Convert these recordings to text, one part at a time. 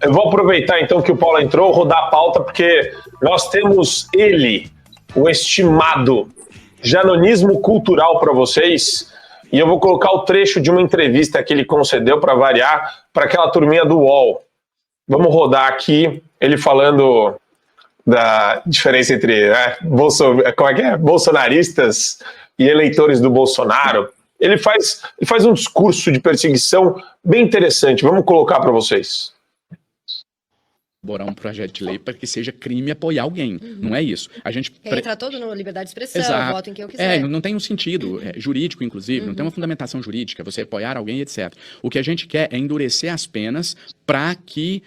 eu vou aproveitar então que o Paulo entrou, rodar a pauta, porque nós temos ele, o estimado janonismo cultural para vocês, e eu vou colocar o trecho de uma entrevista que ele concedeu para variar para aquela turminha do UOL. Vamos rodar aqui ele falando da diferença entre bolsonaristas e eleitores do Bolsonaro. Ele faz um discurso de perseguição bem interessante. Vamos colocar para vocês. Elaborar um projeto de lei para que seja crime apoiar alguém. Não é isso. A gente entra todo na liberdade de expressão, voto em quem eu quiser. Não tem um sentido jurídico, inclusive, não tem uma fundamentação jurídica, você apoiar alguém, etc. O que a gente quer é endurecer as penas para que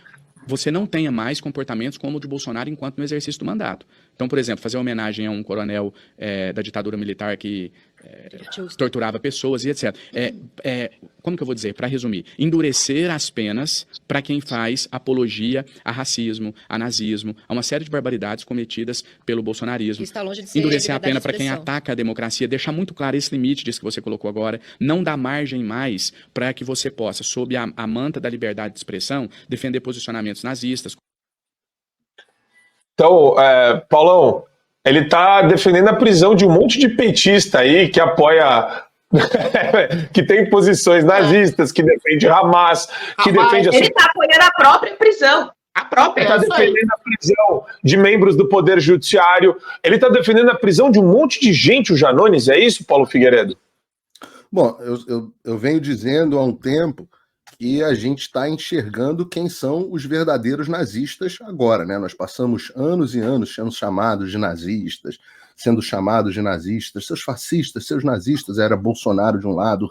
você não tenha mais comportamentos como o de Bolsonaro enquanto no exercício do mandato. Então, por exemplo, fazer homenagem a um coronel da ditadura militar que torturava pessoas e etc. Como que eu vou dizer, para resumir? Endurecer as penas para quem faz apologia a racismo, a nazismo, a uma série de barbaridades cometidas pelo bolsonarismo. Está longe de ser endurecer a pena para quem ataca a democracia, deixar muito claro esse limite disso que você colocou agora, não dar margem mais para que você possa, sob a manta da liberdade de expressão, defender posicionamentos nazistas. Então, Paulão, ele está defendendo a prisão de um monte de petista aí que apoia, que tem posições nazistas, que defende Hamas, que defende... Ele está apoiando a própria prisão. A própria. Ele está defendendo a prisão de membros do Poder Judiciário. Ele está defendendo a prisão de um monte de gente, o Janones, é isso, Paulo Figueiredo? Bom, eu venho dizendo há um tempo que a gente está enxergando quem são os verdadeiros nazistas agora, né? Nós passamos anos e anos sendo chamados de nazistas, seus fascistas, seus nazistas, era Bolsonaro de um lado,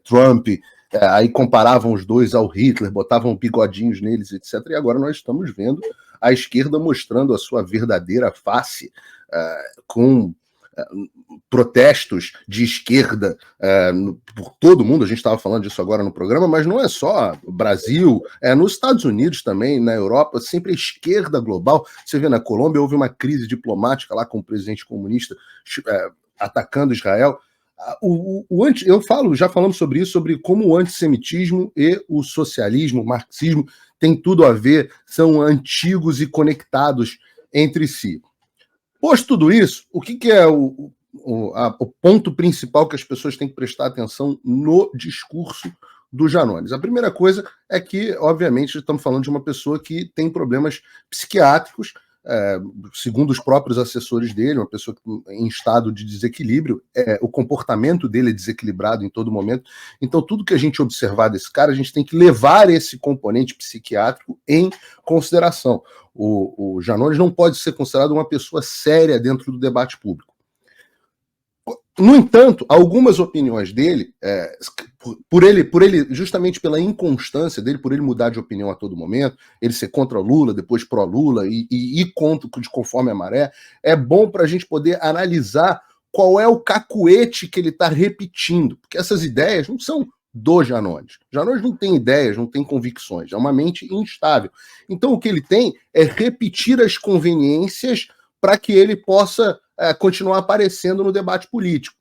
Trump, aí comparavam os dois ao Hitler, botavam bigodinhos neles, etc. E agora nós estamos vendo a esquerda mostrando a sua verdadeira face, com protestos de esquerda por todo mundo. A gente estava falando disso agora no programa, mas não é só o Brasil, nos Estados Unidos também, na Europa, sempre a esquerda global. Você vê, na Colômbia houve uma crise diplomática lá com o presidente comunista atacando Israel. Já falamos sobre isso, sobre como o antissemitismo e o socialismo, o marxismo, tem tudo a ver, são antigos e conectados entre si. Posto tudo isso, o que é o ponto principal que as pessoas têm que prestar atenção no discurso do Janones? A primeira coisa é que, obviamente, estamos falando de uma pessoa que tem problemas psiquiátricos, segundo os próprios assessores dele, uma pessoa em estado de desequilíbrio, o comportamento dele é desequilibrado em todo momento. Então, tudo que a gente observar desse cara, a gente tem que levar esse componente psiquiátrico em consideração. O Janones não pode ser considerado uma pessoa séria dentro do debate público. No entanto, algumas opiniões dele, por ele, justamente pela inconstância dele, por ele mudar de opinião a todo momento, ele ser contra Lula, depois pró-Lula e ir contra de conforme a maré, é bom para a gente poder analisar qual é o cacuete que ele está repetindo, porque essas ideias não são do Janones. Janones não tem ideias, não tem convicções, é uma mente instável. Então o que ele tem é repetir as conveniências para que ele possa continuar aparecendo no debate político.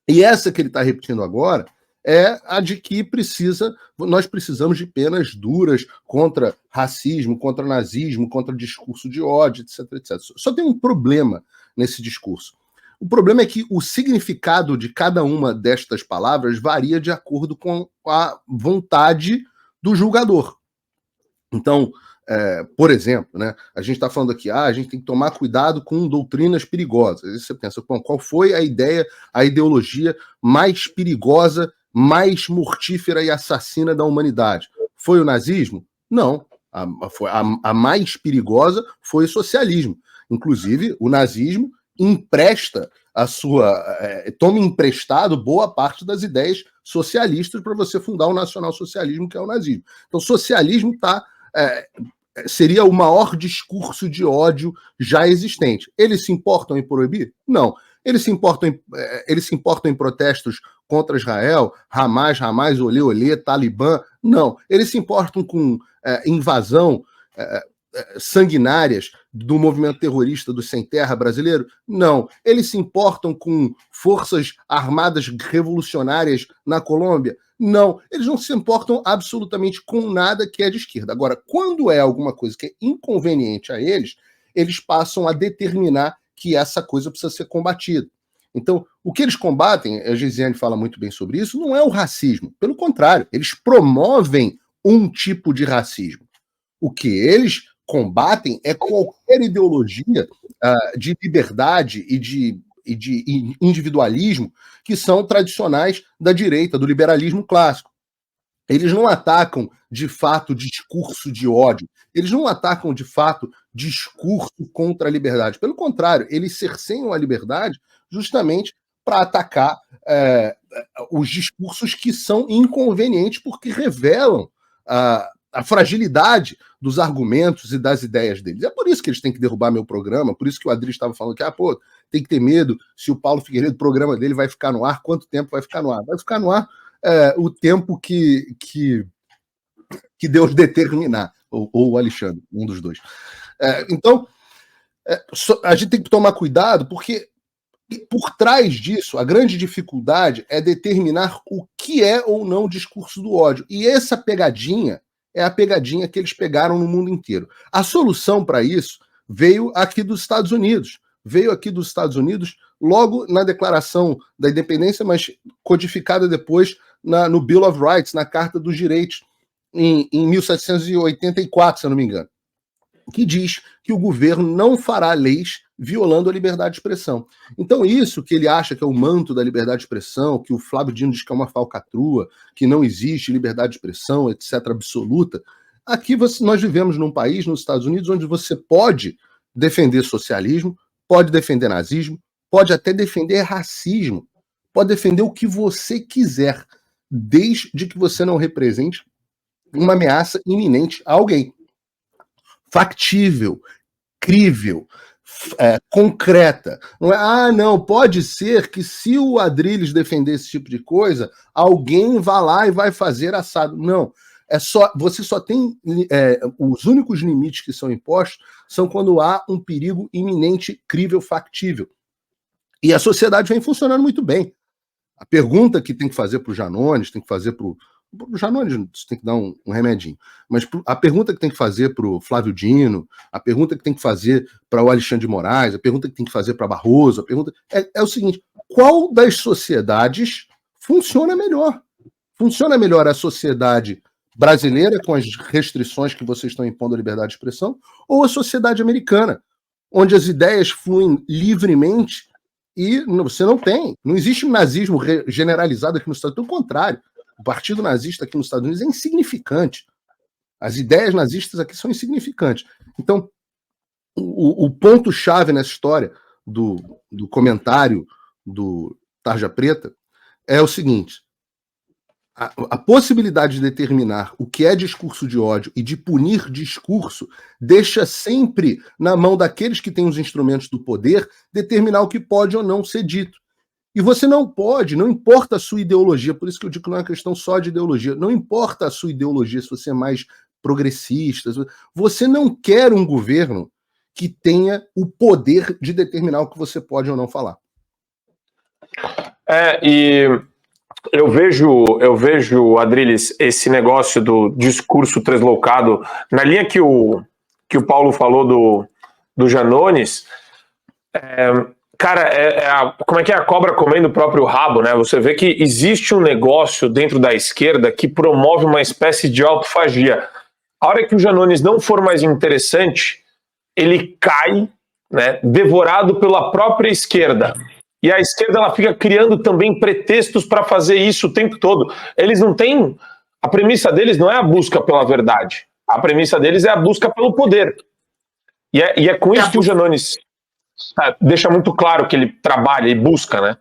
E essa que ele está repetindo agora é a de que nós precisamos de penas duras contra racismo, contra nazismo, contra discurso de ódio, etc, etc. Só tem um problema nesse discurso. O problema é que o significado de cada uma destas palavras varia de acordo com a vontade do julgador. Então, por exemplo, né, a gente está falando aqui, a gente tem que tomar cuidado com doutrinas perigosas. Aí você pensa, qual foi a ideologia mais perigosa, mais mortífera e assassina da humanidade? Foi o nazismo? Não. A mais perigosa foi o socialismo. Inclusive, o nazismo toma emprestado boa parte das ideias socialistas para você fundar o nacionalsocialismo, que é o nazismo. Então, socialismo seria o maior discurso de ódio já existente. Eles se importam em proibir? Não. Eles se importam em protestos contra Israel, Hamas, olê, olê, Talibã? Não. Eles se importam com invasão sanguinárias do movimento terrorista do Sem Terra brasileiro? Não. Eles se importam com forças armadas revolucionárias na Colômbia? Não. Eles não se importam absolutamente com nada que é de esquerda. Agora, quando é alguma coisa que é inconveniente a eles, eles passam a determinar que essa coisa precisa ser combatida. Então, o que eles combatem, a Geisiane fala muito bem sobre isso, não é o racismo. Pelo contrário, eles promovem um tipo de racismo. O que eles combatem é qualquer ideologia de liberdade e de individualismo que são tradicionais da direita, do liberalismo clássico. Eles não atacam, de fato, discurso de ódio. Eles não atacam, de fato, discurso contra a liberdade. Pelo contrário, eles cerceiam a liberdade justamente para atacar os discursos que são inconvenientes porque revelam a fragilidade dos argumentos e das ideias deles. É por isso que eles têm que derrubar meu programa, por isso que o Adri estava falando que tem que ter medo se o Paulo Figueiredo, o programa dele vai ficar no ar, quanto tempo vai ficar no ar? Vai ficar no ar o tempo que Deus determinar, ou o Alexandre, um dos dois. Então, a gente tem que tomar cuidado, porque por trás disso, a grande dificuldade é determinar o que é ou não o discurso do ódio. E essa pegadinha é a pegadinha que eles pegaram no mundo inteiro. A solução para isso veio aqui dos Estados Unidos. Veio aqui dos Estados Unidos logo na Declaração da Independência, mas codificada depois no Bill of Rights, na Carta dos Direitos, em 1784, se eu não me engano, que diz que o governo não fará leis violando a liberdade de expressão. Então isso que ele acha que é o manto da liberdade de expressão, que o Flávio Dino diz que é uma falcatrua, que não existe liberdade de expressão, etc., absoluta, aqui nós vivemos num país, nos Estados Unidos, onde você pode defender socialismo, pode defender nazismo, pode até defender racismo, pode defender o que você quiser, desde que você não represente uma ameaça iminente a alguém. Factível, crível, concreta. Não é, não, pode ser que se o Adrilles defender esse tipo de coisa, alguém vá lá e vai fazer assado. Não, você só tem os únicos limites que são impostos são quando há um perigo iminente, crível, factível. E a sociedade vem funcionando muito bem. A pergunta que tem que fazer para o Janones, tem que fazer para o Janones, tem que dar um remedinho, mas a pergunta que tem que fazer para o Flávio Dino, a pergunta que tem que fazer para o Alexandre de Moraes, a pergunta que tem que fazer para Barroso, a pergunta é o seguinte: qual das sociedades funciona melhor? Funciona melhor a sociedade brasileira, com as restrições que vocês estão impondo à liberdade de expressão, ou a sociedade americana, onde as ideias fluem livremente e você não existe um nazismo generalizado aqui nos Estados Unidos, pelo contrário. O partido nazista aqui nos Estados Unidos é insignificante. As ideias nazistas aqui são insignificantes. Então, o ponto-chave nessa história do comentário do Tarja Preta é o seguinte: a possibilidade de determinar o que é discurso de ódio e de punir discurso deixa sempre na mão daqueles que têm os instrumentos do poder determinar o que pode ou não ser dito. E você não pode, não importa a sua ideologia, por isso que eu digo que não é uma questão só de ideologia, não importa a sua ideologia, se você é mais progressista, você não quer um governo que tenha o poder de determinar o que você pode ou não falar. E eu vejo, Adrilles, esse negócio do discurso translocado, na linha que o Paulo falou do Janones. Cara, como é que é a cobra comendo o próprio rabo, né? Você vê que existe um negócio dentro da esquerda que promove uma espécie de autofagia. A hora que o Janones não for mais interessante, ele cai, né, devorado pela própria esquerda. E a esquerda ela fica criando também pretextos para fazer isso o tempo todo. Eles não têm... A premissa deles não é a busca pela verdade. A premissa deles é a busca pelo poder. E é com isso que o Janones... deixa muito claro que ele trabalha e busca, né?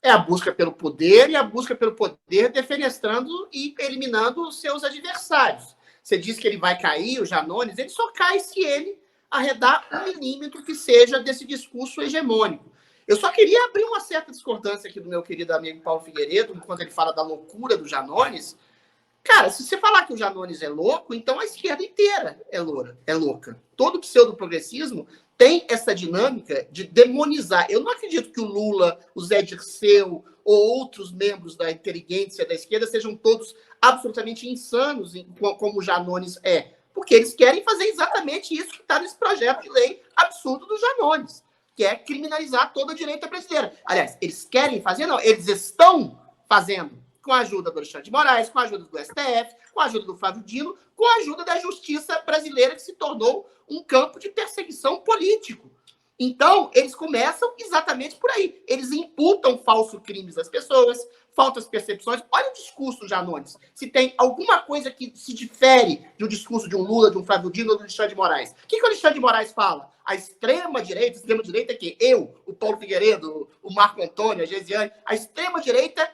É a busca pelo poder, e a busca pelo poder defenestrando e eliminando os seus adversários. Você diz que ele vai cair, o Janones, ele só cai se ele arredar um milímetro que seja desse discurso hegemônico. Eu só queria abrir uma certa discordância aqui do meu querido amigo Paulo Figueiredo, enquanto ele fala da loucura do Janones, Cara, se você falar que o Janones é louco, então a esquerda inteira é louca. Todo pseudo-progressismo tem essa dinâmica de demonizar. Eu não acredito que o Lula, o Zé Dirceu ou outros membros da inteligência da esquerda sejam todos absolutamente insanos, como o Janones é. Porque eles querem fazer exatamente isso que está nesse projeto de lei absurdo do Janones, que é criminalizar toda a direita brasileira. Aliás, eles querem fazer? Não, eles estão fazendo, com a ajuda do Alexandre de Moraes, com a ajuda do STF, com a ajuda do Flávio Dino, com a ajuda da justiça brasileira, que se tornou um campo de perseguição político. Então, eles começam exatamente por aí. Eles imputam falsos crimes às pessoas, falsas percepções. Olha o discurso, Janones. Se tem alguma coisa que se difere de um discurso de um Lula, de um Flávio Dino ou do Alexandre de Moraes. O que o Alexandre de Moraes fala? A extrema-direita é que eu, o Paulo Figueiredo, o Marco Antônio, a Gesiane, a extrema-direita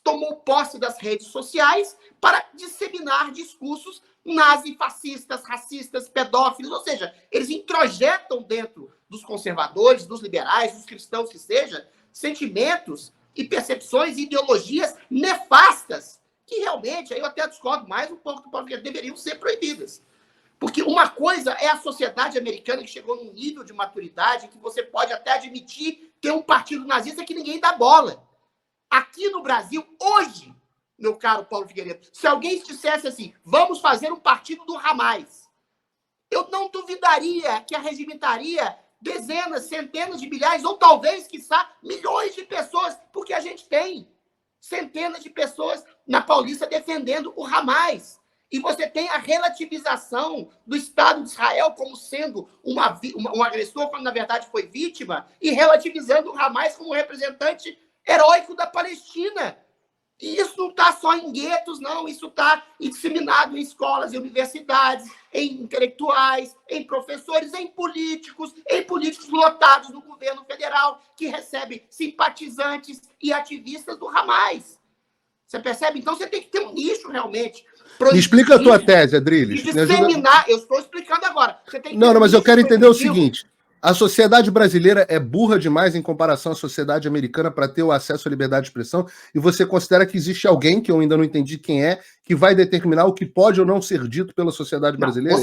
tomou posse das redes sociais para disseminar discursos nazi-fascistas, racistas, pedófilos, ou seja, eles introjetam dentro dos conservadores, dos liberais, dos cristãos que seja, sentimentos e percepções e ideologias nefastas, que realmente, aí eu até discordo mais um pouco do Paulo Figueiredo, deveriam ser proibidas. Porque uma coisa é a sociedade americana que chegou num nível de maturidade que você pode até admitir ter um partido nazista que ninguém dá bola. Aqui no Brasil, hoje, meu caro Paulo Figueiredo, se alguém dissesse assim, vamos fazer um partido do Hamas, eu não duvidaria que arregimentaria dezenas, centenas de milhares, ou talvez, quiçá, milhões de pessoas, porque a gente tem centenas de pessoas na Paulista defendendo o Hamas. E você tem a relativização do Estado de Israel como sendo um agressor, quando na verdade foi vítima, e relativizando o Hamas como representante heróico da Palestina. E isso não está só em guetos, não. Isso está disseminado em escolas e universidades, em intelectuais, em professores, em políticos lotados no governo federal, que recebe simpatizantes e ativistas do Hamas. Você percebe? Então você tem que ter um nicho realmente. Me explica a tua tese, Adriles. Disseminar, eu estou explicando agora. Você tem que não, mas eu quero entender o seguinte. A sociedade brasileira é burra demais em comparação à sociedade americana para ter o acesso à liberdade de expressão, e você considera que existe alguém, que eu ainda não entendi quem é, que vai determinar o que pode ou não ser dito pela sociedade brasileira?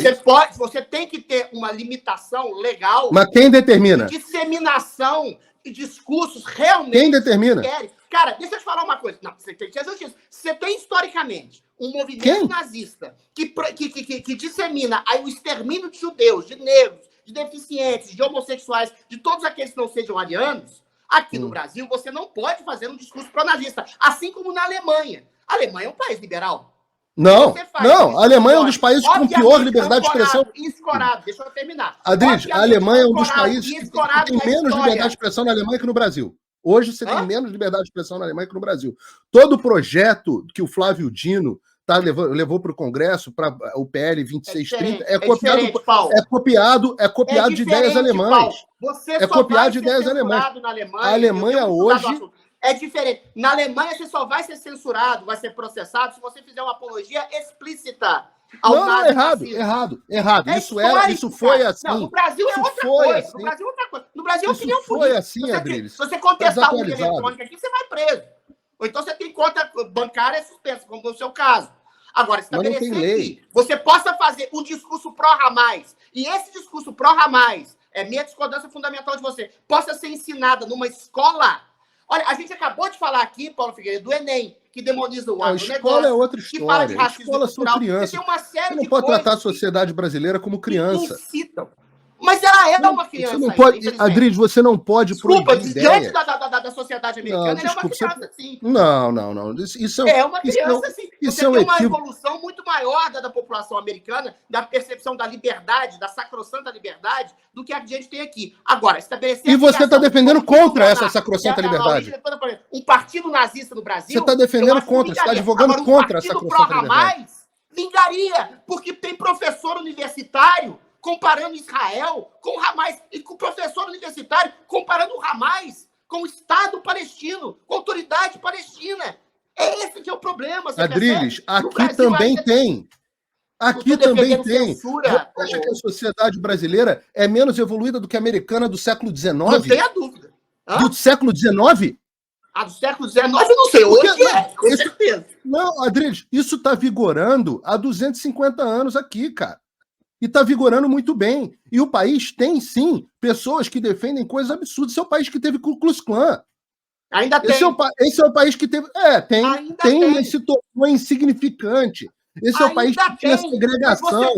Você tem que ter uma limitação legal. Mas quem determina? De disseminação e discursos realmente. Quem determina? Cara, deixa eu te falar uma coisa. Não, você tem que ter justiça. Você tem historicamente um movimento nazista que dissemina aí o extermínio de judeus, de negros, de deficientes, de homossexuais, de todos aqueles que não sejam arianos, aqui no Brasil você não pode fazer um discurso pró-nazista, assim como na Alemanha. A Alemanha é um país liberal. Não, a Alemanha é um dos países com pior liberdade de expressão. Escorado, deixa eu terminar. Adriles, a Alemanha é um dos países que tem menos liberdade de expressão na Alemanha que no Brasil. Hoje você tem menos liberdade de expressão na Alemanha que no Brasil. Todo o projeto que o Flávio Dino levou para o Congresso, para o PL 2630, é copiado de ideias alemãs. É copiado de ideias alemãs. A Alemanha hoje... É diferente. Na Alemanha, você só vai ser censurado, vai ser processado se você fizer uma apologia explícita. Não, errado. Isso foi assim. Não, no Brasil é outra coisa. Assim. No Brasil é outra coisa. No Brasil é opinião política. Foi assim, Adriles. Se você contestar uma eletrônica aqui, você vai preso. Ou então você tem conta bancária suspensa, como no seu caso. Agora, estabelecer que você possa fazer um discurso pró-Hamas, e esse discurso pró-Hamas, minha discordância fundamental de você, possa ser ensinada numa escola. Olha, a gente acabou de falar aqui, Paulo Figueiredo, do Enem, que demoniza o agronegócio. A escola é outra história. Que fala de racismo escola cultural. são crianças. Você tem uma série você não pode tratar a sociedade brasileira como criança. Incitam. Mas ela é uma criança. Você não pode, Adriles, você não pode proibir diante da sociedade americana, ela é uma criança, sim. Não. Isso é uma criança, sim. Você tem uma evolução muito maior da população americana, da percepção da liberdade, da sacrossanta liberdade, do que a gente tem aqui. Agora, estabelecer... E você está defendendo contra essa sacrossanta liberdade. Um partido nazista no Brasil... Você está defendendo contra, você está advogando contra essa sacrossanta liberdade. Vingaria, porque tem professor universitário comparando Israel com o Hamas, e com o professor universitário comparando o Hamas com o Estado palestino, com a autoridade palestina. É esse que é o problema. Adriles, aqui também tem. Aqui também tem. Você acha que a sociedade brasileira é menos evoluída do que a americana do século XIX? Não tenha dúvida. Do século XIX? Do século XIX eu não sei, hoje com certeza. Não, Adriles, isso está vigorando há 250 anos aqui, cara. E está vigorando muito bem. E o país tem, sim, pessoas que defendem coisas absurdas. Esse é o país que teve Ku Klux Klan. Ainda tem. Esse é o país que teve... tem, mas se tornou insignificante. Esse é o país que tinha segregação.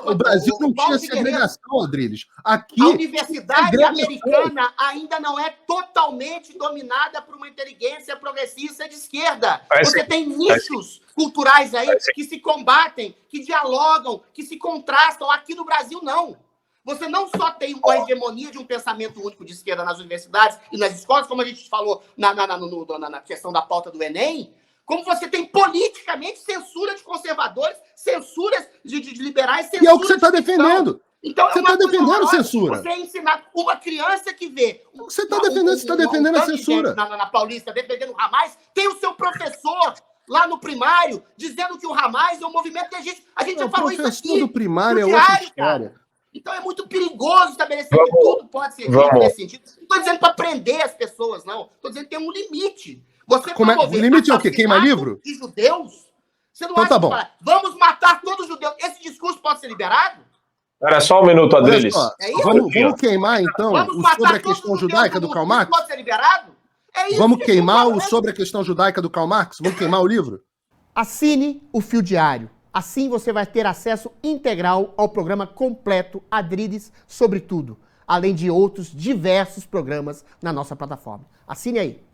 O Brasil não tinha segregação, Adriles. Aqui, a universidade americana ainda não é totalmente dominada por uma inteligência progressista de esquerda. Você tem nichos culturais aí que se combatem, que dialogam, que se contrastam. Aqui no Brasil, não. Você não só tem uma hegemonia de um pensamento único de esquerda nas universidades e nas escolas, como a gente falou na questão da pauta do Enem, como você tem politicamente censura de conservadores, censuras de liberais, censura. E é o que você está defendendo. Então, você está defendendo censura. Você ensinar uma criança que vê... Você está defendendo a censura. Na Paulista, defendendo o Hamas, tem o seu professor lá no primário dizendo que o Hamas é um movimento legítimo. A gente já falou isso aqui. O professor do primário é outra história. Cara. Então é muito perigoso estabelecer que tudo pode ser dito nesse sentido. Não estou dizendo para prender as pessoas, não. Estou dizendo que tem um limite. Você o limite é o quê? Queima livro? De judeus? Você não então acha tá bom. Vamos matar todos os judeus. Esse discurso pode ser liberado? Era só um minuto, Adriles. Vamos queimar, então, sobre a questão judaica do Karl Marx? Pode ser liberado? Vamos queimar sobre a questão judaica do Karl Marx? Vamos queimar o livro? Assine o Fio Diário. Assim você vai ter acesso integral ao programa completo Adriles sobre tudo, além de outros diversos programas na nossa plataforma. Assine aí.